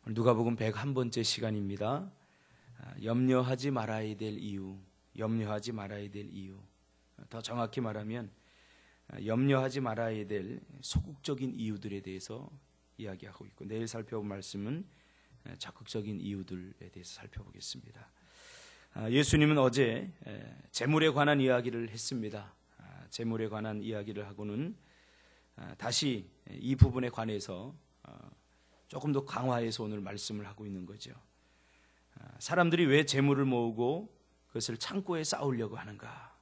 누가복음 101번째 시간입니다. 염려하지 말아야 될 이유, 염려하지 말아야 될 이유. 더 정확히 말하면 염려하지 말아야 될 소극적인 이유들에 대해서 이야기하고 있고, 내일 살펴볼 말씀은 적극적인 이유들에 대해서 살펴보겠습니다. 예수님은 어제 재물에 관한 이야기를 했습니다. 재물에 관한 이야기를 하고는 다시 이 부분에 관해서 조금 더 강화해서 오늘 말씀을 하고 있는 거죠. 사람들이 왜 재물을 모으고 그것을 창고에 쌓으려고 하는가?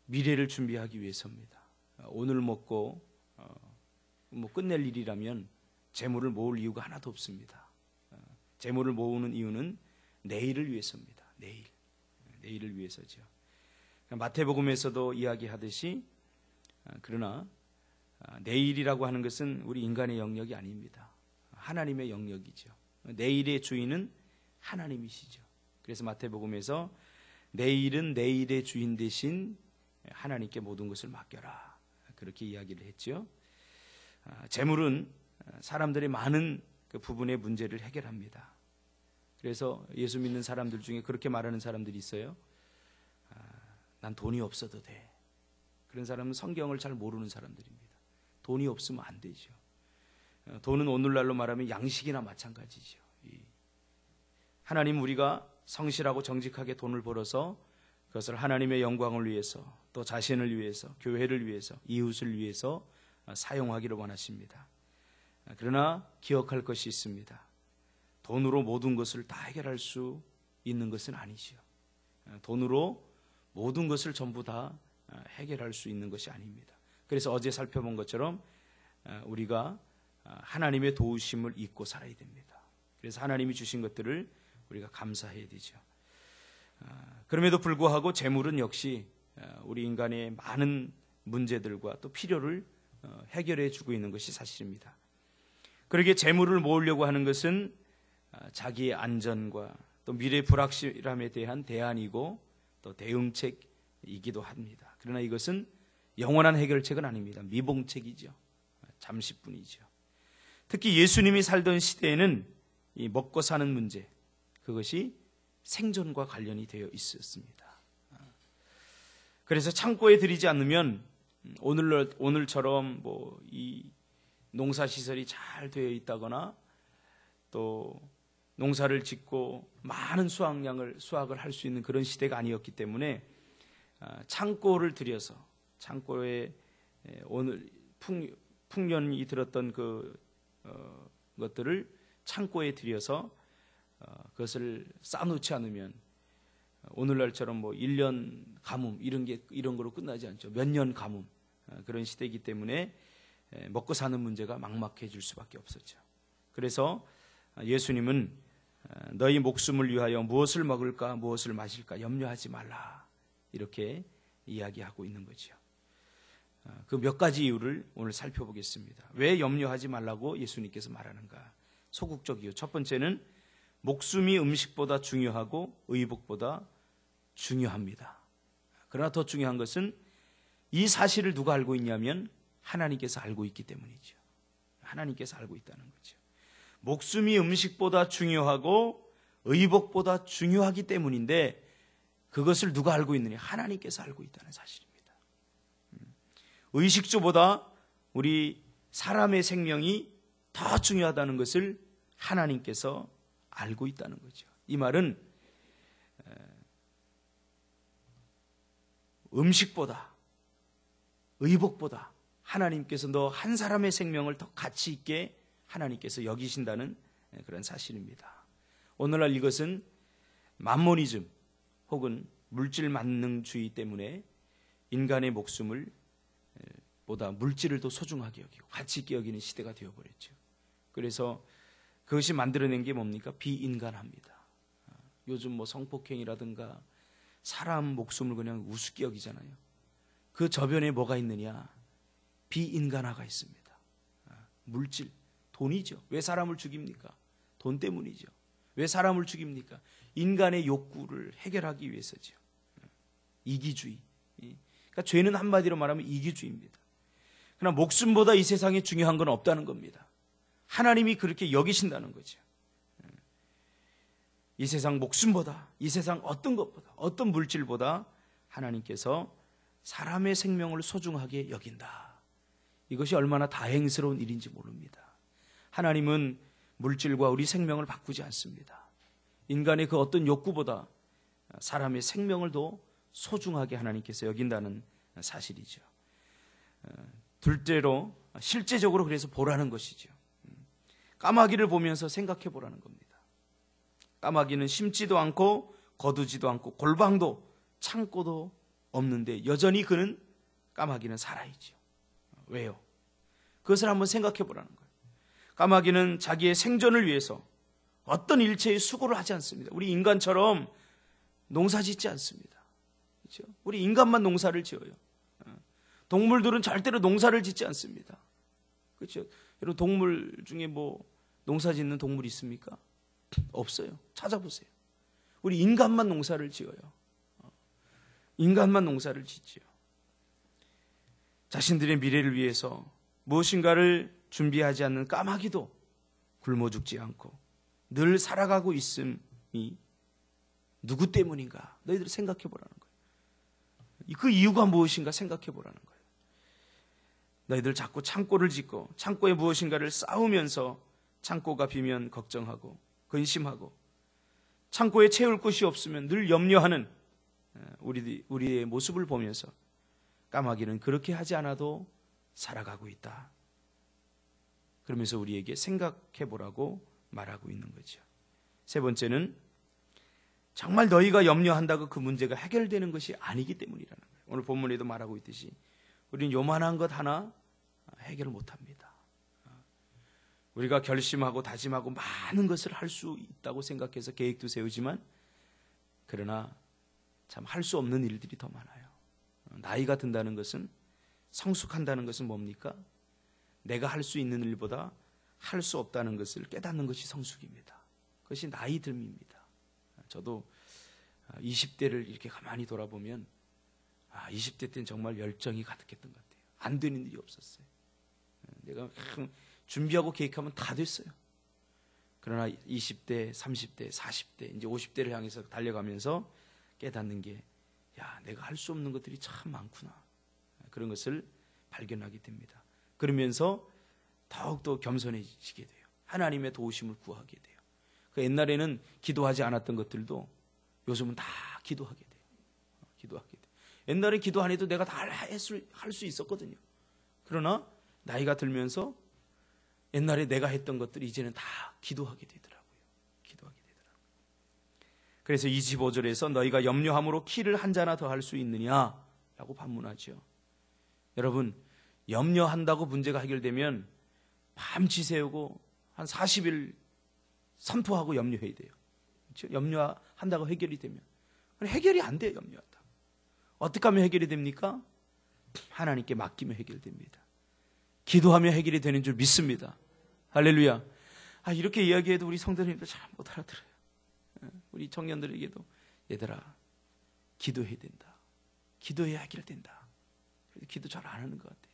미래를 준비하기 위해서입니다. 오늘 먹고 끝낼 일이라면 재물을 모을 이유가 하나도 없습니다. 재물을 모으는 이유는 내일을 위해서입니다. 내일을 위해서죠. 마태복음에서도 이야기하듯이 그러나 내일이라고 하는 것은 우리 인간의 영역이 아닙니다. 하나님의 영역이죠. 내일의 주인은 하나님이시죠. 그래서 마태복음에서 내일은 내일의 주인 대신 하나님께 모든 것을 맡겨라, 그렇게 이야기를 했죠. 재물은 사람들의 많은 그 부분의 문제를 해결합니다. 그래서 예수 믿는 사람들 중에 그렇게 말하는 사람들이 있어요. 난 돈이 없어도 돼. 그런 사람은 성경을 잘 모르는 사람들입니다. 돈이 없으면 안 되죠. 돈은 오늘날로 말하면 양식이나 마찬가지죠. 하나님, 우리가 성실하고 정직하게 돈을 벌어서 그것을 하나님의 영광을 위해서, 또 자신을 위해서, 교회를 위해서, 이웃을 위해서 사용하기를 원하십니다. 그러나 기억할 것이 있습니다. 돈으로 모든 것을 다 해결할 수 있는 것은 아니죠. 돈으로 모든 것을 전부 다 해결할 수 있는 것이 아닙니다. 그래서 어제 살펴본 것처럼 우리가 하나님의 도우심을 잊고 살아야 됩니다. 그래서 하나님이 주신 것들을 우리가 감사해야 되죠. 그럼에도 불구하고 재물은 역시 우리 인간의 많은 문제들과 또 필요를 해결해 주고 있는 것이 사실입니다. 그러기에 재물을 모으려고 하는 것은 자기의 안전과 또 미래 불확실함에 대한 대안이고 또 대응책이기도 합니다. 그러나 이것은 영원한 해결책은 아닙니다. 미봉책이죠. 잠시뿐이죠. 특히 예수님이 살던 시대에는 이 먹고 사는 문제, 그것이 생존과 관련이 되어 있었습니다. 그래서 창고에 들이지 않으면 오늘처럼 이 농사시설이 잘 되어 있다거나 또 농사를 짓고 많은 수확을 할 수 있는 그런 시대가 아니었기 때문에 창고를 들여서, 창고에 오늘 풍년이 들었던 것들을 창고에 들여서 그것을 쌓아놓지 않으면 오늘날처럼 1년 가뭄 이런 거로 끝나지 않죠. 몇 년 가뭄, 그런 시대이기 때문에 먹고 사는 문제가 막막해질 수밖에 없었죠. 그래서 예수님은 너희 목숨을 위하여 무엇을 먹을까 무엇을 마실까 염려하지 말라, 이렇게 이야기하고 있는 거죠. 그 몇 가지 이유를 오늘 살펴보겠습니다. 왜 염려하지 말라고 예수님께서 말하는가? 소극적 이유. 첫 번째는 목숨이 음식보다 중요하고 의복보다 중요합니다. 그러나 더 중요한 것은 이 사실을 누가 알고 있냐면 하나님께서 알고 있기 때문이죠. 하나님께서 알고 있다는 거죠. 목숨이 음식보다 중요하고 의복보다 중요하기 때문인데 그것을 누가 알고 있느냐? 하나님께서 알고 있다는 사실입니다. 의식주보다 우리 사람의 생명이 더 중요하다는 것을 하나님께서 알고 있다는 거죠. 이 말은 음식보다 의복보다 하나님께서 너 한 사람의 생명을 더 가치 있게 하나님께서 여기신다는 그런 사실입니다. 오늘날 이것은 맘모니즘 혹은 물질 만능주의 때문에 인간의 목숨을 보다 물질을 더 소중하게 여기고 가치 있게 여기는 시대가 되어버렸죠. 그래서 그것이 만들어낸 게 뭡니까? 비인간합니다. 요즘 성폭행이라든가 사람 목숨을 그냥 우습게 여기잖아요. 그 저변에 뭐가 있느냐? 비인간화가 있습니다. 물질, 돈이죠. 왜 사람을 죽입니까? 돈 때문이죠. 왜 사람을 죽입니까? 인간의 욕구를 해결하기 위해서죠. 이기주의. 그러니까 죄는 한마디로 말하면 이기주의입니다. 그러나 목숨보다 이 세상에 중요한 건 없다는 겁니다. 하나님이 그렇게 여기신다는 거죠. 이 세상 목숨보다, 이 세상 어떤 것보다, 어떤 물질보다 하나님께서 사람의 생명을 소중하게 여긴다. 이것이 얼마나 다행스러운 일인지 모릅니다. 하나님은 물질과 우리 생명을 바꾸지 않습니다. 인간의 그 어떤 욕구보다 사람의 생명을 더 소중하게 하나님께서 여긴다는 사실이죠. 둘째로 실제적으로 그래서 보라는 것이죠. 까마귀를 보면서 생각해 보라는 겁니다. 까마귀는 심지도 않고 거두지도 않고 골방도 창고도 없는데 여전히 까마귀는 살아있죠. 왜요? 그것을 한번 생각해 보라는 거예요. 까마귀는 자기의 생존을 위해서 어떤 일체의 수고를 하지 않습니다. 우리 인간처럼 농사 짓지 않습니다. 그렇죠? 우리 인간만 농사를 지어요. 동물들은 절대로 농사를 짓지 않습니다. 그렇죠? 여러분 동물 중에 뭐 농사 짓는 동물 있습니까? 없어요. 찾아보세요. 우리 인간만 농사를 지어요. 인간만 농사를 짓지요. 자신들의 미래를 위해서 무엇인가를 준비하지 않는 까마귀도 굶어 죽지 않고 늘 살아가고 있음이 누구 때문인가? 너희들 생각해 보라는 거예요. 그 이유가 무엇인가 생각해 보라는 거예요. 너희들 자꾸 창고를 짓고 창고에 무엇인가를 쌓으면서 창고가 비면 걱정하고 근심하고 창고에 채울 곳이 없으면 늘 염려하는 우리의 모습을 보면서 까마귀는 그렇게 하지 않아도 살아가고 있다. 그러면서 우리에게 생각해 보라고 말하고 있는 거죠. 세 번째는 정말 너희가 염려한다고 그 문제가 해결되는 것이 아니기 때문이라는 거예요. 오늘 본문에도 말하고 있듯이 우리는 요만한 것 하나 해결을 못합니다. 우리가 결심하고 다짐하고 많은 것을 할 수 있다고 생각해서 계획도 세우지만 그러나 참 할 수 없는 일들이 더 많아요. 나이가 든다는 것은 성숙한다는 것은 뭡니까? 내가 할 수 있는 일보다 할 수 없다는 것을 깨닫는 것이 성숙입니다. 그것이 나이 듦입니다. 저도 20대를 이렇게 가만히 돌아보면 20대 때는 정말 열정이 가득했던 것 같아요. 안 되는 일이 없었어요. 내가 준비하고 계획하면 다 됐어요. 그러나 20대, 30대, 40대, 이제 50대를 향해서 달려가면서 깨닫는 게 내가 할 수 없는 것들이 참 많구나. 그런 것을 발견하게 됩니다. 그러면서 더욱더 겸손해지게 돼요. 하나님의 도우심을 구하게 돼요. 그 옛날에는 기도하지 않았던 것들도 요즘은 다 기도하게 돼요. 기도하게 돼요. 옛날에 기도 안 해도 내가 다 할 수 있었거든요. 그러나 나이가 들면서 옛날에 내가 했던 것들이 이제는 다 기도하게 되더라고요. 기도하게 되더라고요. 그래서 25절에서 너희가 염려함으로 키를 한 자나 더 할 수 있느냐라고 반문하죠. 여러분 염려한다고 문제가 해결되면 밤 지새우고 한 40일 선포하고 염려해야 돼요. 그렇죠? 염려한다고 해결이 되면 해결이 안 돼요. 염려한다. 어떻게 하면 해결이 됩니까? 하나님께 맡기면 해결됩니다. 기도하며 해결이 되는 줄 믿습니다. 할렐루야. 이렇게 이야기해도 우리 성도님들 잘 못 알아들어요. 우리 청년들에게도 얘들아 기도해야 된다. 기도해야 해결된다. 기도 잘 안 하는 것 같아요.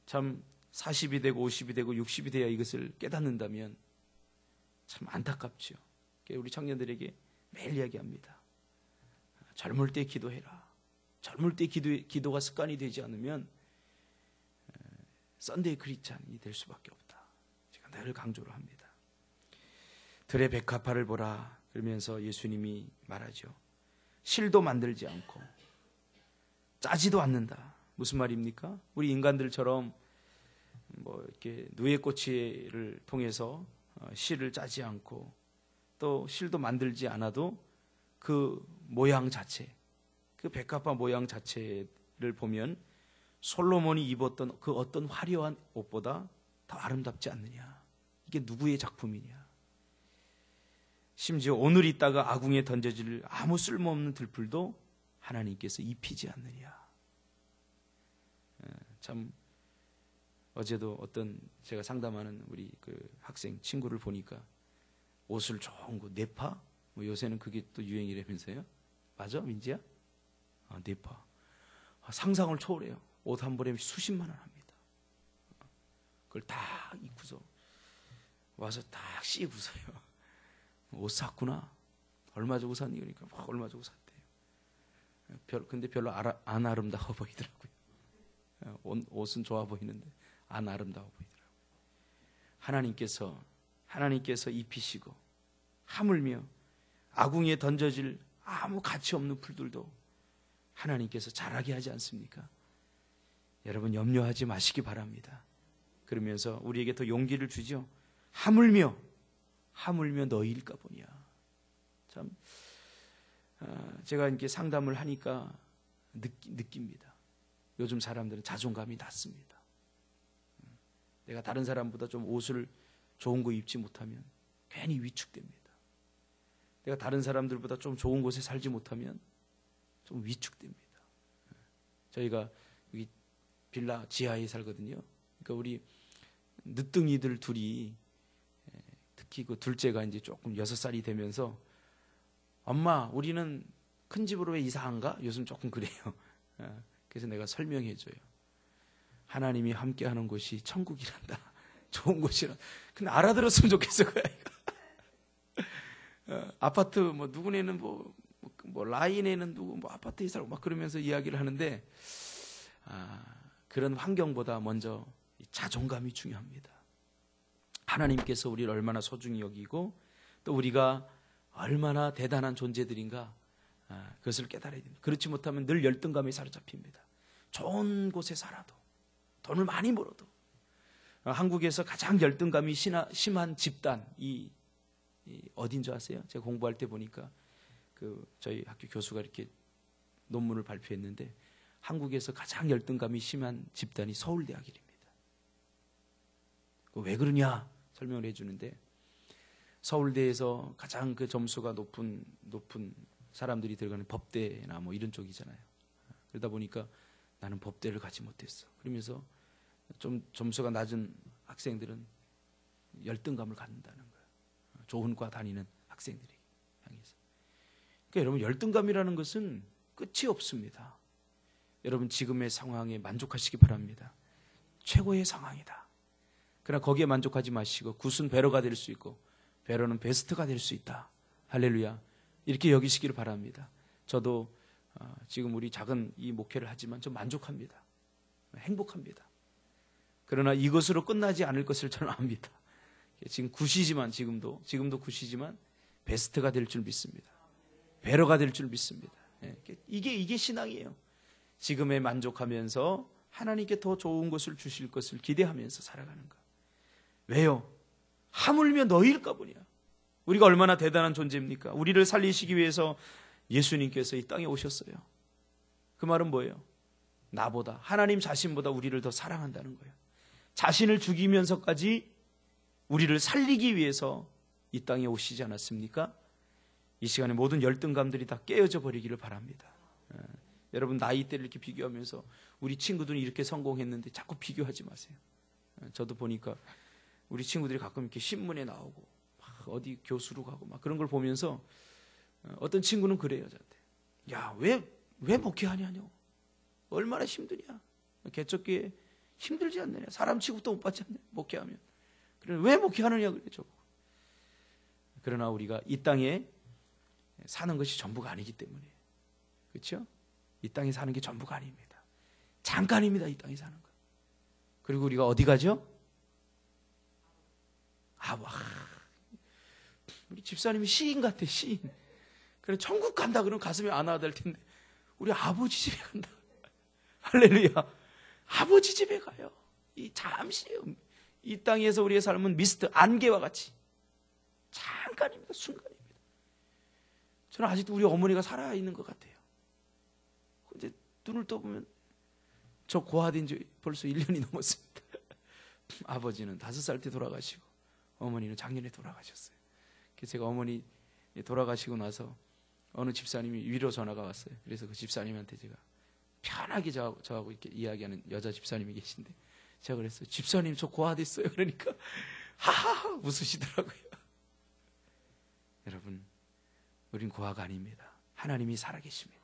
참 40이 되고 50이 되고 60이 돼야 이것을 깨닫는다면 참 안타깝죠. 우리 청년들에게 매일 이야기합니다. 젊을 때 기도해라. 젊을 때 기도가 습관이 되지 않으면 썬데이 크리스찬이 될 수밖에 없다. 제가 늘 강조를 합니다. 들의 백합화를 보라. 그러면서 예수님이 말하죠. 실도 만들지 않고 짜지도 않는다. 무슨 말입니까? 우리 인간들처럼 이렇게 누에꼬치를 통해서 실을 짜지 않고 또 실도 만들지 않아도 그 모양 자체, 그 백합화 모양 자체를 보면 솔로몬이 입었던 그 어떤 화려한 옷보다 더 아름답지 않느냐. 이게 누구의 작품이냐. 심지어 오늘 있다가 아궁이에 던져질 아무 쓸모없는 들풀도 하나님께서 입히지 않느냐. 참 어제도 어떤 제가 상담하는 우리 그 학생 친구를 보니까 옷을 좋은 거 네파? 요새는 그게 또 유행이라면서요. 맞아 민지야? 네파. 상상을 초월해요. 옷 한 벌에 수십만 원 합니다. 그걸 다 입고서 와서 딱 씌우고서요. 옷 샀구나. 얼마 주고 샀니? 그러니까 막 얼마 주고 샀대요. 근데 별로 안 아름다워 보이더라고요. 옷은 좋아 보이는데 안 아름다워 보이더라고요. 하나님께서 입히시고 하물며 아궁이에 던져질 아무 가치 없는 풀들도 하나님께서 자라게 하지 않습니까? 여러분 염려하지 마시기 바랍니다. 그러면서 우리에게 더 용기를 주죠. 하물며 너희일까 보냐. 참 제가 이렇게 상담을 하니까 느낍니다. 요즘 사람들은 자존감이 낮습니다. 내가 다른 사람보다 좀 옷을 좋은 거 입지 못하면 괜히 위축됩니다. 내가 다른 사람들보다 좀 좋은 곳에 살지 못하면 좀 위축됩니다. 저희가 여기 빌라 지하에 살거든요. 그러니까 우리 늦둥이들 둘이, 특히 그 둘째가 이제 조금 6살이 되면서 엄마 우리는 큰 집으로 왜 이사한가? 요즘 조금 그래요. 그래서 내가 설명해줘요. 하나님이 함께하는 곳이 천국이란다. 좋은 곳이란. 근데 알아들었으면 좋겠어 그 아이가. 아파트 뭐 누구네는 뭐 라인에는 누구 뭐 아파트에 살고 막 그러면서 이야기를 하는데 그런 환경보다 먼저 자존감이 중요합니다. 하나님께서 우리를 얼마나 소중히 여기고 또 우리가 얼마나 대단한 존재들인가 그것을 깨달아야 됩니다. 그렇지 못하면 늘 열등감에 사로잡힙니다. 좋은 곳에 살아도 돈을 많이 벌어도 한국에서 가장 열등감이 심한 집단이 어딘 줄 아세요? 제가 공부할 때 보니까 저희 학교 교수가 이렇게 논문을 발표했는데 한국에서 가장 열등감이 심한 집단이 서울대학입니다. 왜 그러냐 설명을 해주는데 서울대에서 가장 그 점수가 높은 사람들이 들어가는 법대나 뭐 이런 쪽이잖아요. 그러다 보니까 나는 법대를 가지 못했어. 그러면서 좀 점수가 낮은 학생들은 열등감을 갖는다는 거예요. 좋은 과 다니는 학생들에게 향해서. 그러니까 여러분 열등감이라는 것은 끝이 없습니다. 여러분 지금의 상황에 만족하시기 바랍니다. 최고의 상황이다. 그러나 거기에 만족하지 마시고 굿은 베러가 될 수 있고 베러는 베스트가 될 수 있다. 할렐루야. 이렇게 여기시기를 바랍니다. 저도 지금 우리 작은 이 목회를 하지만 좀 만족합니다. 행복합니다. 그러나 이것으로 끝나지 않을 것을 저는 압니다. 지금 굿이지만 지금도 굿이지만 베스트가 될 줄 믿습니다. 베러가 될 줄 믿습니다. 이게 신앙이에요. 지금에 만족하면서 하나님께 더 좋은 것을 주실 것을 기대하면서 살아가는 것. 왜요? 하물며 너희일까 보냐. 우리가 얼마나 대단한 존재입니까? 우리를 살리시기 위해서 예수님께서 이 땅에 오셨어요. 그 말은 뭐예요? 나보다 하나님 자신보다 우리를 더 사랑한다는 거예요. 자신을 죽이면서까지 우리를 살리기 위해서 이 땅에 오시지 않았습니까? 이 시간에 모든 열등감들이 다 깨어져 버리기를 바랍니다. 여러분 나이대를 이렇게 비교하면서 우리 친구들은 이렇게 성공했는데 자꾸 비교하지 마세요. 저도 보니까 우리 친구들이 가끔 이렇게 신문에 나오고 막 어디 교수로 가고 막 그런 걸 보면서 어떤 친구는 그래요 저한테. 야, 왜 목회하냐뇨? 얼마나 힘드냐? 개척교회 힘들지 않느냐? 사람 취급도 못 받지 않느냐? 목회하면. 그래 왜 목회하느냐 그래 저거. 그러나 우리가 이 땅에 사는 것이 전부가 아니기 때문에. 그렇죠? 이 땅에 사는 게 전부가 아닙니다. 잠깐입니다. 이 땅에 사는 거. 그리고 우리가 어디 가죠? 우리 집사님이 시인 같아, 시인. 그래, 천국 간다 그러면 가슴이 안아될 텐데, 우리 아버지 집에 간다. 할렐루야. 아버지 집에 가요. 잠시요. 이 땅에서 우리의 삶은 미스트, 안개와 같이. 잠깐입니다. 순간입니다. 저는 아직도 우리 어머니가 살아있는 것 같아요. 근데 눈을 떠보면, 저 고아된 지 벌써 1년이 넘었습니다. 아버지는 5살 때 돌아가시고, 어머니는 작년에 돌아가셨어요. 그래서 제가 어머니 돌아가시고 나서 어느 집사님이 위로 전화가 왔어요. 그래서 그 집사님한테 제가 편하게 저하고 이렇게 이야기하는 여자 집사님이 계신데 제가 그랬어요. 집사님 저 고아됐어요. 그러니까 하하하 웃으시더라고요. 여러분 우린 고아가 아닙니다. 하나님이 살아계십니다.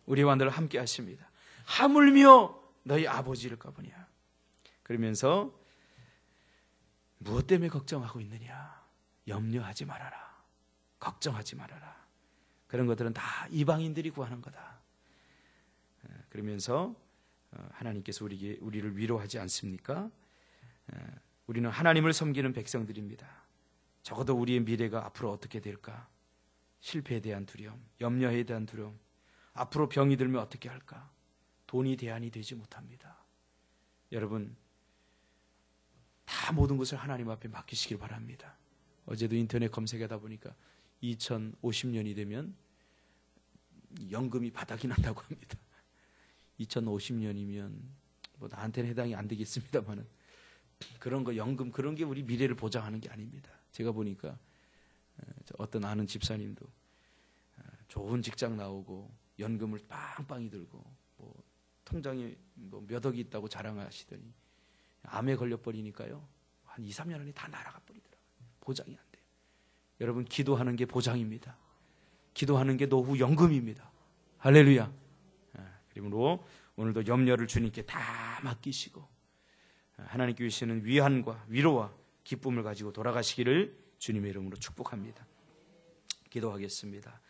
우리와 늘 함께 하십니다. 하물며 너희 아버지를 까보냐. 그러면서 무엇 때문에 걱정하고 있느냐? 염려하지 말아라. 걱정하지 말아라. 그런 것들은 다 이방인들이 구하는 거다. 그러면서 하나님께서 우리를 위로하지 않습니까? 우리는 하나님을 섬기는 백성들입니다. 적어도 우리의 미래가 앞으로 어떻게 될까? 실패에 대한 두려움, 염려에 대한 두려움, 앞으로 병이 들면 어떻게 할까? 돈이 대안이 되지 못합니다. 여러분, 다 모든 것을 하나님 앞에 맡기시길 바랍니다. 어제도 인터넷 검색하다 보니까 2050년이 되면 연금이 바닥이 난다고 합니다. 2050년이면 뭐 나한테는 해당이 안 되겠습니다만은 그런 거 연금 그런 게 우리 미래를 보장하는 게 아닙니다. 제가 보니까 어떤 아는 집사님도 좋은 직장 나오고 연금을 빵빵히 들고 뭐 통장에 뭐 몇 억이 있다고 자랑하시더니 암에 걸려버리니까요 한 2, 3년 안에 다 날아가 버리더라고요. 보장이 안 돼요. 여러분, 기도하는 게 보장입니다. 기도하는 게 노후 연금입니다. 할렐루야. 그러므로 오늘도 염려를 주님께 다 맡기시고 하나님께 주시는 위안과 위로와 기쁨을 가지고 돌아가시기를 주님의 이름으로 축복합니다. 기도하겠습니다.